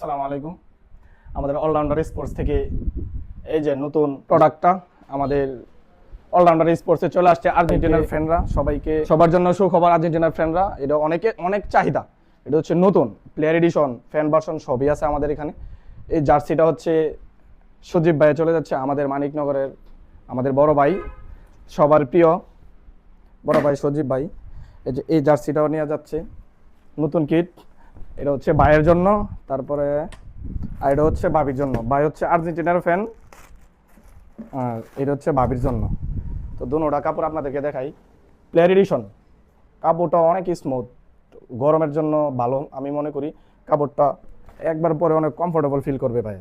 আসসালামু আলাইকুম। আমাদের অলরাউন্ডার স্পোর্টস থেকে এই যে নতুন প্রোডাক্টটা আমাদের অলরাউন্ডার স্পোর্টসে চলে আসছে। আর্জেন্টিনার ফ্যানরা সবাইকে, সবার জন্য সুখবর। আর্জেন্টিনার ফ্যানরা এটা অনেক চাহিদা। এটা হচ্ছে নতুন প্লেয়ার এডিশন, ফ্যান ভার্সন সবই আছে আমাদের এখানে। এই জার্সিটা হচ্ছে সজীব ভাইয়ে চলে যাচ্ছে, আমাদের মানিকনগরের আমাদের বড় ভাই, সবার প্রিয় বড় ভাই সজীব ভাই। এই জার্সিটাও নিয়ে যাচ্ছে নতুন কিট। এটা হচ্ছে ভাইয়ের জন্য, তারপরে আর এটা হচ্ছে ভাবির জন্য। ভাই হচ্ছে আর্জেন্টিনার ফ্যান, আর এটা হচ্ছে ভাবির জন্য। তো দুটোটা কাপড় আপনাদেরকে দেখাই। প্লেয়ার এডিশন কাপড়টা অনেক স্মুথ, গরমের জন্য ভালো আমি মনে করি। কাপড়টা একবার পরে অনেক কমফোর্টেবল ফিল করবে ভাই।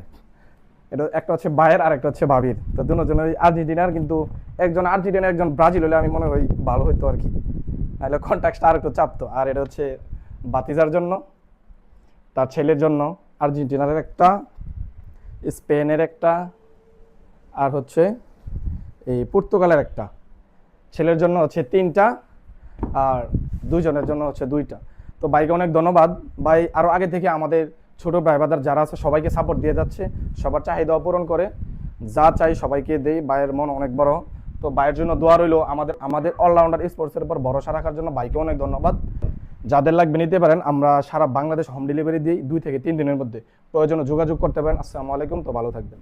এটা একটা হচ্ছে ভাইয়ের আর একটা হচ্ছে ভাবির। তো দুজনের আর্জেন্টিনার, কিন্তু একজন আর্জেন্টিনা একজন ব্রাজিল হলে আমি মনে হয় ভালো হইতো আর কি, নাহলে কন্ট্যাক্টটা আর একটু চাপতো। আর এটা হচ্ছে বাতিজার জন্য, তার ছেলের জন্য। আর্জেন্টিনার একটা, স্পেনের একটা, আর হচ্ছে এই পর্তুগালের একটা। ছেলের জন্য হচ্ছে 3টা, আর দুইজনের জন্য হচ্ছে 2টা। তো ভাইকে অনেক ধন্যবাদ। ভাই আরও আগে থেকে আমাদের ছোটো ভাই বাদার যারা আছে সবাইকে সাপোর্ট দিয়ে যাচ্ছে, সবার চাহিদাও পূরণ করে, যা চাই সবাইকে দেই। ভাইয়ের মন অনেক বড়। তো ভাইয়ের জন্য দোয়া রইল। আমাদের অলরাউন্ডার স্পোর্টসের উপর ভরসা রাখার জন্য ভাইকে অনেক ধন্যবাদ। যাদের লাগবে নিতে পারেন, আমরা সারা বাংলাদেশ হোম ডেলিভারি দিই 2 থেকে 3 দিনের মধ্যে। প্রয়োজনে যোগাযোগ করতে পারেন। আসসালামু আলাইকুম। তো ভালো থাকবেন।